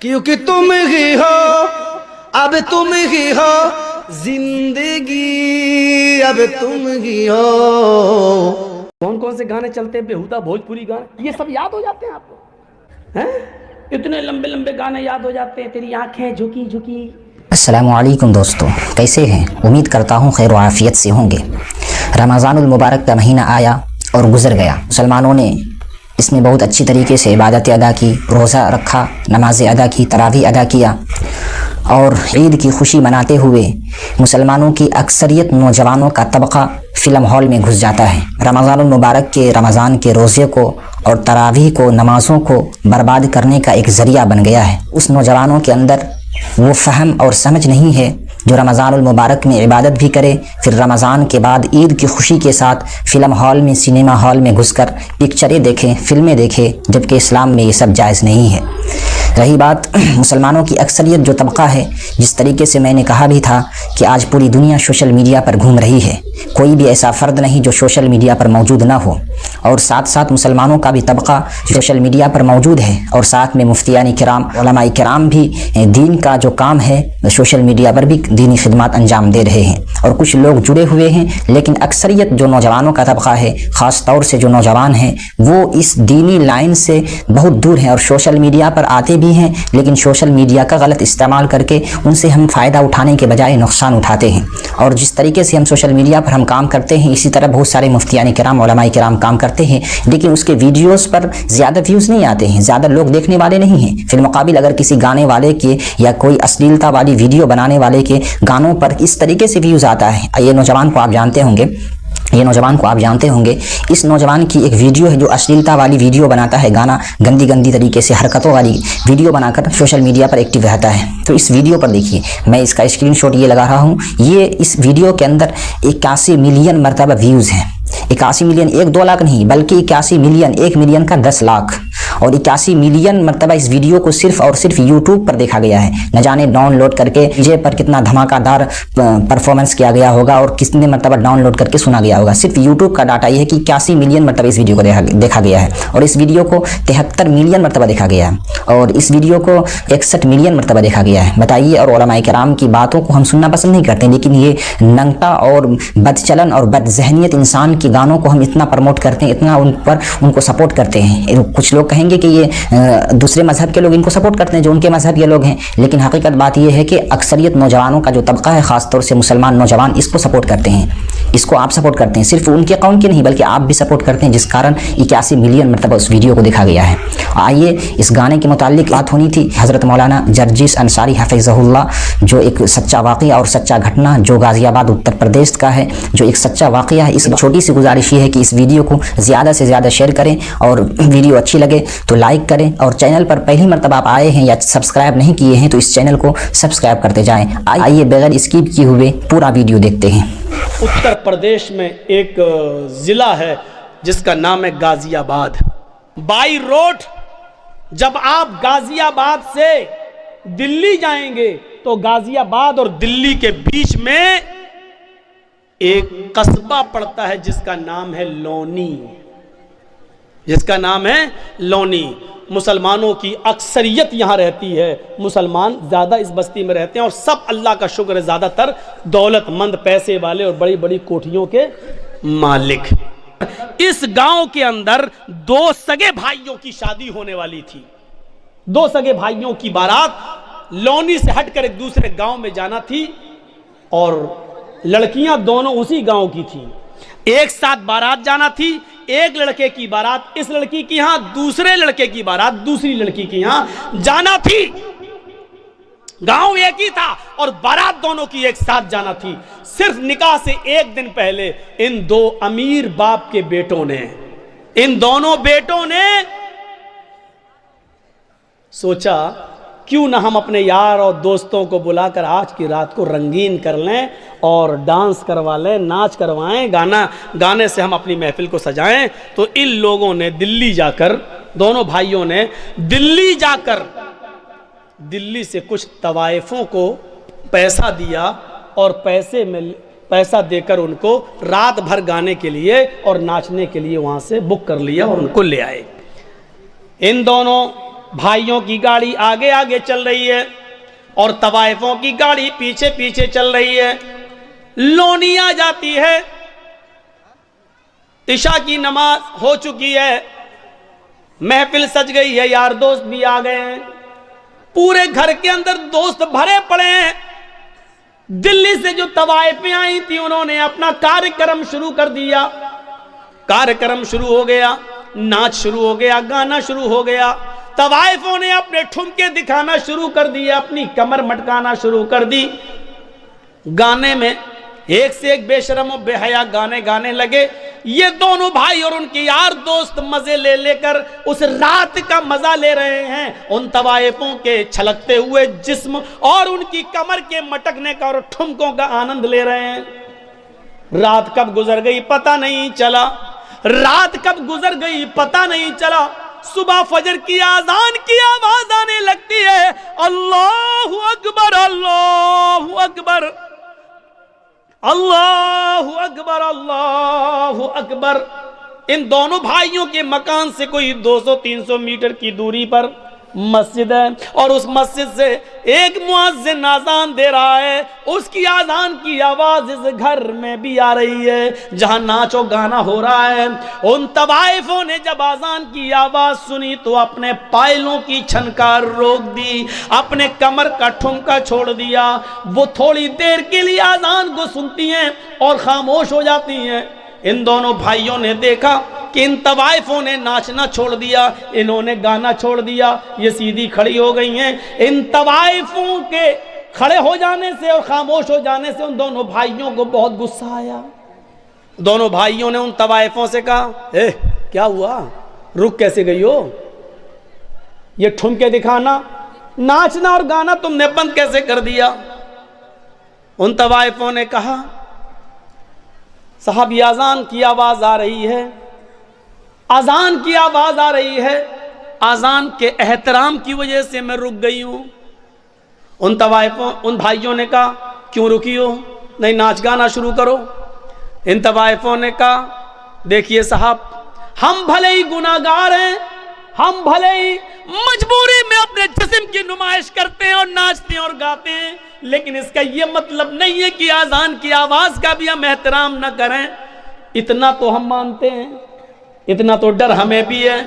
کیونکہ تم ہی ہو اب تم ہی ہو زندگی اب تم ہی ہو. کون کون سے گانے چلتے ہیں بےہودہ بھوجپوری گانے, یہ سب یاد ہو جاتے ہیں آپ کو ہیں؟ اتنے لمبے لمبے گانے یاد ہو جاتے ہیں, تیری آنکھیں جھکی جھکی. السلام علیکم دوستو, کیسے ہیں؟ امید کرتا ہوں خیر و عافیت سے ہوں گے. رمضان المبارک کا مہینہ آیا اور گزر گیا. مسلمانوں نے اس میں بہت اچھی طریقے سے عبادت ادا کی, روزہ رکھا, نمازیں ادا کی, تراویح ادا کیا اور عید کی خوشی مناتے ہوئے مسلمانوں کی اکثریت نوجوانوں کا طبقہ فلم ہال میں گھس جاتا ہے. رمضان المبارک کے رمضان کے روزے کو اور تراویح کو, نمازوں کو برباد کرنے کا ایک ذریعہ بن گیا ہے. اس نوجوانوں کے اندر وہ فہم اور سمجھ نہیں ہے جو رمضان المبارک میں عبادت بھی کرے, پھر رمضان کے بعد عید کی خوشی کے ساتھ فلم ہال میں, سینما ہال میں گھس کر پکچریں دیکھیں, فلمیں دیکھیں, جبکہ اسلام میں یہ سب جائز نہیں ہے. رہی بات مسلمانوں کی اکثریت جو طبقہ ہے, جس طریقے سے میں نے کہا بھی تھا کہ آج پوری دنیا سوشل میڈیا پر گھوم رہی ہے, کوئی بھی ایسا فرد نہیں جو سوشل میڈیا پر موجود نہ ہو, اور ساتھ ساتھ مسلمانوں کا بھی طبقہ سوشل میڈیا پر موجود ہے, اور ساتھ میں مفتیان کرام, علماء کرام بھی دین کا جو کام ہے سوشل میڈیا پر بھی دینی خدمات انجام دے رہے ہیں, اور کچھ لوگ جڑے ہوئے ہیں. لیکن اکثریت جو نوجوانوں کا طبقہ ہے, خاص طور سے جو نوجوان ہیں, وہ اس دینی لائن سے بہت دور ہیں اور سوشل میڈیا پر آتے بھی ہیں, لیکن سوشل میڈیا کا غلط استعمال کر کے ان سے ہم فائدہ اٹھانے کے بجائے نقصان اٹھاتے ہیں. اور جس طریقے سے ہم سوشل میڈیا پر ہم کام کرتے ہیں, اسی طرح بہت سارے مفتیان کرام, علماء کرام کام کرتے ہیں, لیکن اس کے ویڈیوز پر زیادہ ویوز نہیں آتے ہیں, زیادہ لوگ دیکھنے والے نہیں ہیں. فی المقابل اگر کسی گانے والے کے یا کوئی اশ্لیلتا والی ویڈیو بنانے والے کے گانوں پر اس طریقے سے ویوز آتا ہے. یہ نوجوان کو آپ جانتے ہوں گے, اس نوجوان کی ایک ویڈیو ہے جو اশ্لیلتا والی ویڈیو بناتا ہے, گانا گندی طریقے سے حرکتوں والی ویڈیو بنا کر سوشل میڈیا پر ایکٹیو رہتا ہے. تو اس ویڈیو پر دیکھیے, میں اس کا اسکرین شاٹ یہ لگا رہا ہوں, یہ اس ویڈیو کے اندر 81 ملین مرتبہ ویوز ہیں. 81 ملین, 1-2 لاکھ نہیں بلکہ 81 ملین, 1 ملین کا 10 لاکھ, اور 81 ملین مرتبہ اس ویڈیو کو صرف اور صرف یوٹیوب پر دیکھا گیا ہے. نہ جانے ڈاؤن لوڈ کر کے ڈی جے پر کتنا دھماکہ دار پرفارمنس کیا گیا ہوگا اور کتنے مرتبہ ڈاؤن لوڈ کر کے سنا گیا ہوگا. صرف یوٹیوب کا ڈاٹا یہ ہے کہ 81 ملین مرتبہ اس ویڈیو کو دیکھا گیا ہے, اور اس ویڈیو کو 73 ملین مرتبہ دیکھا گیا ہے, اور اس ویڈیو کو 61 ملین مرتبہ دیکھا گیا ہے. بتائیے, اور علماء کرام کی باتوں کو ہم سننا پسند نہیں کرتے, لیکن یہ ننگتا اور بد چلن اور بد ذہنیت انسان کے گانوں کو ہم اتنا پروموٹ کرتے ہیں, اتنا ان کو سپورٹ کرتے ہیں. کچھ لوگ کہیں گے کہ یہ دوسرے مذہب کے لوگ ان کو سپورٹ کرتے ہیں جو ان کے مذہب کے لوگ ہیں, لیکن حقیقت بات یہ ہے کہ اکثریت نوجوانوں کا جو طبقہ ہے, خاص طور سے مسلمان نوجوان, اس کو سپورٹ کرتے ہیں, اس کو آپ سپورٹ کرتے ہیں. صرف ان کے قوم کے نہیں بلکہ آپ بھی سپورٹ کرتے ہیں, جس کارن 81 ملین مرتبہ اس ویڈیو کو دیکھا گیا ہے. آئیے, اس گانے کے متعلق بات ہونی تھی. حضرت مولانا جرجس انصاری حفظہ اللہ, جو ایک سچا واقعہ اور سچا گھٹنا جو غازی آباد اتر پردیش کا ہے, جو ایک سچا واقعہ ہے, اس چھوٹی سی گزارش یہ ہے کہ اس ویڈیو کو زیادہ سے زیادہ شیئر کریں, اور ویڈیو اچھی لگے تو لائک کریں, اور چینل پر پہلی مرتبہ آپ آئے ہیں یا سبسکرائب نہیں کیے ہیں تو اس چینل کو سبسکرائب کرتے جائیں. آئیے بغیر اسکپ کیے ہوئے پورا ویڈیو دیکھتے ہیں. اتر پردیش میں ایک ضلع ہے جس کا نام ہے غازی آباد. بائی روڈ جب آپ غازی آباد سے دلی جائیں گے تو غازی آباد اور دلی کے بیچ میں ایک قصبہ پڑتا ہے جس کا نام ہے لونی, مسلمانوں کی اکثریت یہاں رہتی ہے, مسلمان زیادہ اس بستی میں رہتے ہیں, اور سب اللہ کا شکر ہے زیادہ تر دولت مند, پیسے والے اور بڑی بڑی کوٹھیوں کے مالک. اس گاؤں کے اندر 2 سگے بھائیوں کی شادی ہونے والی تھی. 2 سگے بھائیوں کی بارات لونی سے ہٹ کر ایک دوسرے گاؤں میں جانا تھی, اور لڑکیاں دونوں اسی گاؤں کی تھیں. ایک ساتھ بارات جانا تھی, ایک لڑکے کی بارات اس لڑکی کی یہاں, دوسرے لڑکے کی بارات دوسری لڑکی کی یہاں جانا تھی. گاؤں ایک ہی تھا اور بارات دونوں کی ایک ساتھ جانا تھی. صرف نکاح سے 1 دن پہلے ان 2 امیر باپ کے بیٹوں نے, ان دونوں بیٹوں نے سوچا کیوں نہ ہم اپنے یار اور دوستوں کو بلا کر آج کی رات کو رنگین کر لیں اور ڈانس کروا لیں, ناچ کروائیں, گانے سے ہم اپنی محفل کو سجائیں. تو ان لوگوں نے دلی جا کر, دونوں بھائیوں نے دلی جا کر دلی سے کچھ طوائفوں کو پیسہ دیا, اور پیسہ دے کر ان کو رات بھر گانے کے لیے اور ناچنے کے لیے وہاں سے بک کر لیا اور ان کو لے آئے. ان دونوں بھائیوں کی گاڑی آگے آگے چل رہی ہے اور طوائفوں کی گاڑی پیچھے پیچھے چل رہی ہے. لونی آ جاتی ہے, عشاء کی نماز ہو چکی ہے, محفل سج گئی ہے, یار دوست بھی آ گئے ہیں, پورے گھر کے اندر دوست بھرے پڑے ہیں. دلی سے جو طوائفیں آئی تھی انہوں نے اپنا کارکرم شروع کر دیا. کارکرم شروع ہو گیا, ناچ شروع ہو گیا, گانا شروع ہو گیا. طوائفوں نے اپنے ٹھمکے دکھانا شروع کر دیے, اپنی کمر مٹکانا شروع کر دی. گانے میں ایک سے ایک بے شرم و بے حیا گانے گانے لگے. یہ دونوں بھائی اور ان کے یار دوست مزے لے لے کر اس رات کا مزہ لے رہے ہیں. ان طوائفوں کے چھلکتے ہوئے جسم اور ان کی کمر کے مٹکنے کا اور ٹھمکوں کا آنند لے رہے ہیں. رات کب گزر گئی پتہ نہیں چلا, رات کب گزر گئی پتہ نہیں چلا. صبح فجر کی آذان کی آواز آنے لگتی ہے, اللہ اکبر اللہ اکبر اللہ اکبر اللہ اکبر. ان دونوں بھائیوں کے مکان سے کوئی 200-300 میٹر کی دوری پر مسجد ہے اور اس مسجد سے ایک مؤذن اذان دے رہا ہے. اس کی اذان کی آواز اس گھر میں بھی آ رہی ہے جہاں ناچ و گانا ہو رہا ہے. ان طوائفوں نے جب اذان کی آواز سنی تو اپنے پائلوں کی چھنکار روک دی, اپنے کمر کا ٹھمکا چھوڑ دیا. وہ تھوڑی دیر کے لیے اذان کو سنتی ہیں اور خاموش ہو جاتی ہیں. ان دونوں بھائیوں نے دیکھا کہ ان طوائفوں نے ناچنا چھوڑ دیا, انہوں نے گانا چھوڑ دیا, یہ سیدھی کھڑی ہو گئی ہیں. ان طوائفوں کے کھڑے ہو جانے سے اور خاموش ہو جانے سے ان دونوں بھائیوں کو بہت غصہ آیا. دونوں بھائیوں نے ان طوائفوں سے کہا, کیا ہوا, رک کیسے گئی ہو, یہ ٹھمکے دکھانا, ناچنا اور گانا تم نے بند کیسے کر دیا. ان طوائفوں نے کہا, صاحب یہ اذان کی آواز آ رہی ہے, اذان کی آواز آ رہی ہے, اذان کے احترام کی وجہ سے میں رک گئی ہوں. ان بھائیوں نے کہا, کیوں رکی ہو, نہیں ناچ گانا شروع کرو. ان طوائفوں نے کہا, دیکھیے صاحب ہم بھلے ہی گناہگار ہیں, ہم بھلے ہی مجبوری میں اپنے جسم کی نمائش کرتے ہیں اور ناچتے ہیں اور گاتے ہیں, لیکن اس کا یہ مطلب نہیں ہے کہ اذان کی آواز کا بھی ہم احترام نہ کریں. اتنا تو ہم مانتے ہیں, اتنا تو ڈر ہمیں بھی ہے.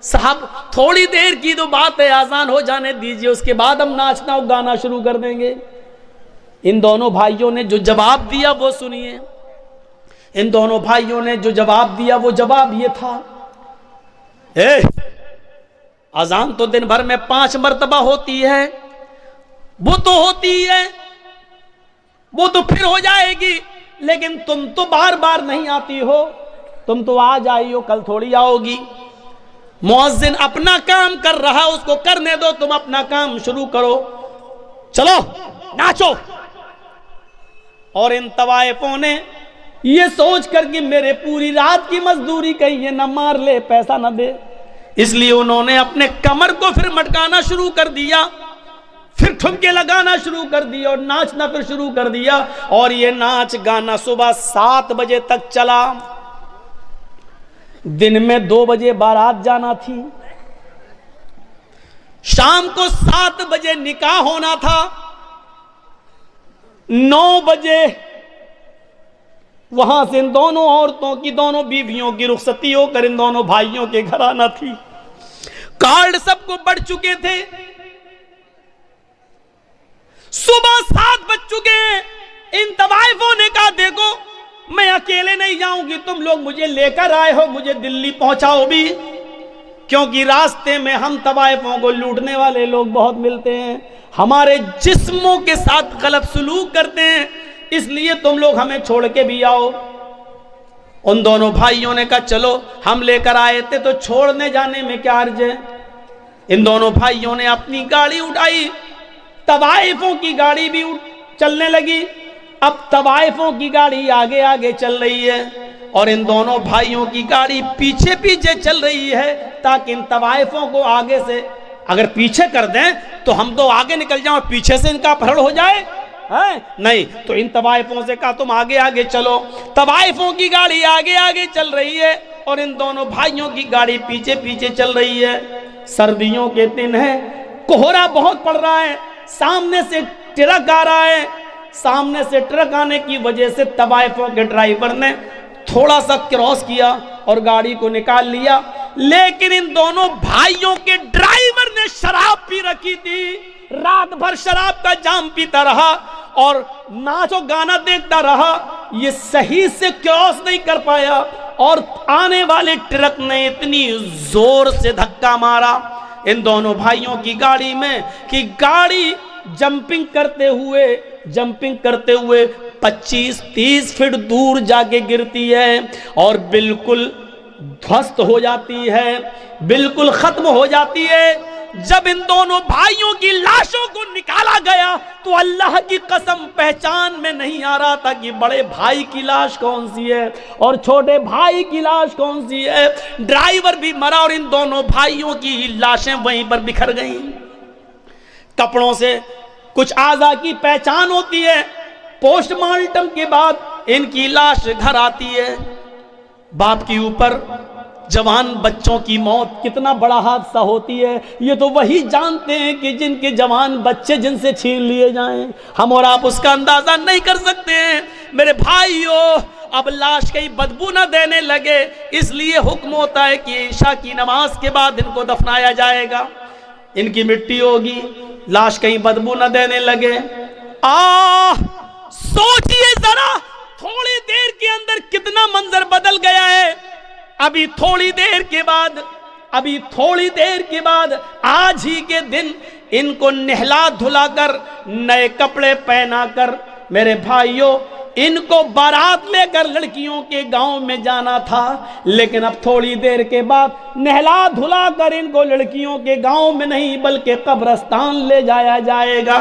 صاحب تھوڑی دیر کی تو بات ہے, اذان ہو جانے دیجئے, اس کے بعد ہم ناچنا اور گانا شروع کر دیں گے. ان دونوں بھائیوں نے جو جواب دیا وہ سنیے. ان دونوں بھائیوں نے جو جواب دیا وہ جواب یہ تھا, اذان تو دن بھر میں 5 مرتبہ ہوتی ہے, وہ تو ہوتی ہے, وہ تو پھر ہو جائے گی, لیکن تم تو بار بار نہیں آتی ہو, تم تو آج آئی ہو کل تھوڑی آؤ گی. مؤذن اپنا کام کر رہا, اس کو کرنے دو, تم اپنا کام شروع کرو, چلو ناچو. اور ان طوائفوں نے یہ سوچ کر کہ میرے پوری رات کی مزدوری کہیں یہ نہ مار لے, پیسہ نہ دے, اس لیے انہوں نے اپنے کمر کو پھر مٹکانا شروع کر دیا, پھر ٹھمکے لگانا شروع کر دیا اور ناچنا پھر شروع کر دیا. اور یہ ناچ گانا صبح 7 بجے تک چلا. دن میں 2 بجے بارات جانا تھی, شام کو 7 بجے نکاح ہونا تھا, 9 بجے وہاں سے ان دونوں عورتوں کی, دونوں بیویوں کی رخصتی ہو کر ان دونوں بھائیوں کے گھر آنا تھی. کارڈ سب کو بڑھ چکے تھے, صبح 7 بج چکے ہیں. ان طوائفوں نے کہا, دیکھو میں اکیلے نہیں جاؤں گی, تم لوگ مجھے لے کر آئے ہو, مجھے دلی پہنچاؤ بھی, کیونکہ راستے میں ہم طوائفوں کو لوٹنے والے لوگ بہت ملتے ہیں, ہمارے جسموں کے ساتھ غلط سلوک کرتے ہیں, اس لیے تم لوگ ہمیں چھوڑ کے بھی آؤ. ان دونوں بھائیوں نے کہا, چلو ہم لے کر آئے تھے تو چھوڑنے جانے میں کیا حرج ہے. ان دونوں بھائیوں نے اپنی گاڑی اٹھائی, طوائفوں کی گاڑی بھی چلنے لگی. اب طوائفوں کی گاڑی آگے آگے چل رہی ہے اور ان دونوں بھائیوں کی گاڑی پیچھے پیچھے چل رہی ہے, تاکہ ان طوائفوں کو آگے سے اگر پیچھے کر دیں تو ہم تو آگے نکل جائیں اور پیچھے سے ان کا اپہرن ہو جائے. نہیں, تو ان طوائفوں سے کہا تم آگے آگے چلو. طوائفوں کی گاڑی آگے آگے چل رہی ہے اور ان دونوں بھائیوں کی گاڑی پیچھے پیچھے چل رہی ہے. سردیوں کے دن ہے, کوہرا بہت پڑ رہا ہے, سامنے سے ٹرک آ رہا ہے. سامنے سے ٹرک آنے کی وجہ سے طوائفوں کے ڈرائیور نے تھوڑا سا کراس کیا اور گاڑی کو نکال لیا, لیکن ان دونوں بھائیوں کے ڈرائیور نے شراب پی رکھی تھی. رات بھر شراب کا جام پیتا رہا اور ناچ و گانا دیکھتا رہا. یہ صحیح سے کراس نہیں کر پایا اور آنے والے ٹرک نے اتنی زور سے دھکا مارا ان دونوں بھائیوں کی گاڑی میں کہ گاڑی جمپنگ کرتے ہوئے 25-30 فٹ دور جا کے گرتی ہے اور بالکل دھوست ہو جاتی ہے, بالکل ختم ہو جاتی ہے. جب ان دونوں بھائیوں کی لاشوں کو نکالا گیا تو اللہ کی قسم پہچان میں نہیں آ رہا تھا کہ بڑے بھائی کی لاش کون سی ہے اور چھوٹے بھائی کی لاش کون سی ہے. ڈرائیور بھی مرا اور ان دونوں بھائیوں کی لاشیں وہیں پر بکھر گئیں. کپڑوں سے کچھ اعضاء کی پہچان ہوتی ہے. پوسٹ مارٹم کے بعد ان کی لاش گھر آتی ہے. باپ کے اوپر جوان بچوں کی موت کتنا بڑا حادثہ ہوتی ہے, یہ تو وہی جانتے ہیں کہ جن کے جوان بچے جن سے چھین لیے جائیں. ہم اور آپ اس کا اندازہ نہیں کر سکتے ہیں. میرے بھائیو, اب لاش کہیں بدبو نہ دینے لگے اس لیے حکم ہوتا ہے کہ عشاء کی نماز کے بعد ان کو دفنایا جائے گا, ان کی مٹی ہوگی, لاش کہیں بدبو نہ دینے لگے. سوچئے ذرا تھوڑی دیر کے اندر کتنا منظر بدل گیا ہے. ابھی تھوڑی دیر کے بعد آج ہی کے دن ان کو نہلا دھلا کر نئے کپڑے پہنا کر میرے بھائیوں ان کو بارات لے کر لڑکیوں کے گاؤں میں جانا تھا, لیکن اب تھوڑی دیر کے بعد نہلا دھلا کر ان کو لڑکیوں کے گاؤں میں نہیں بلکہ قبرستان لے جایا جائے گا.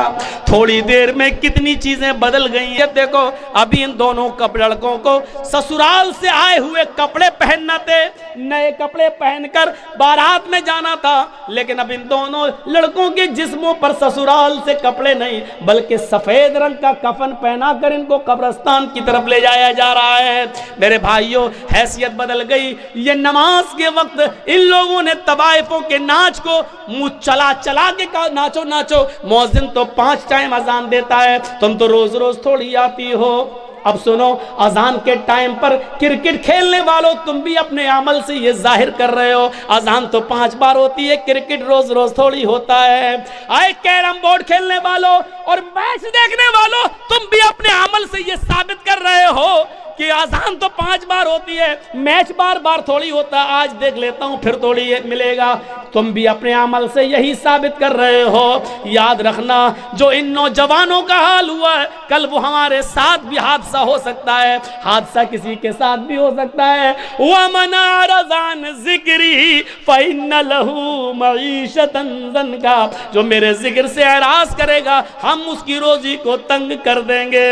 تھوڑی دیر میں کتنی چیزیں بدل گئی ہیں. دیکھو ابھی ان دونوں لڑکوں کو سسرال سے آئے ہوئے کپڑے پہننا تھے, نئے کپڑے پہن کر بارات میں جانا تھا, لیکن اب ان دونوں لڑکوں کے جسموں پر سسرال سے کپڑے نہیں بلکہ سفید رنگ کا کفن پہنا کر ان کو قبرستان کی طرف لے جایا جا رہا ہے. میرے بھائیوں حیثیت بدل گئی. یہ نماز کے وقت ان لوگوں نے طوائفوں کے ناچ کو منہ چلا چلا کے کہا ناچو ناچو. مؤذن تو 5 ٹائم اذان دیتا ہے, تم تو روز روز تھوڑی آتی ہو. اب سنو, اذان کے ٹائم پر کرکٹ کھیلنے والوں تم بھی اپنے عمل سے یہ ظاہر کر رہے ہو اذان تو 5 بار ہوتی ہے, کرکٹ روز روز تھوڑی ہوتا ہے. آئے کیرم بورڈ کھیلنے والوں اور میچ دیکھنے والوں تم بھی اپنے عمل سے یہ ثابت کر رہے ہو کہ اذان تو 5 بار ہوتی ہے, میچ بار بار تھوڑی ہوتا ہے, آج دیکھ لیتا ہوں پھر تھوڑی ملے گا. تم بھی اپنے عمل سے یہی ثابت کر رہے ہو. یاد رکھنا جو ان نوجوانوں کا حال ہوا ہے کل وہ ہمارے ساتھ بھی حادثہ ہو سکتا ہے, حادثہ کسی کے ساتھ بھی ہو سکتا ہے. وَمَنْ أَعْرَضَ عَنْ ذِكْرِي فَإِنَّ لَهُ مَعِيشَةً ضَنْكًا. جو میرے ذکر سے اعراض کرے گا ہم اس کی روزی کو تنگ کر دیں گے.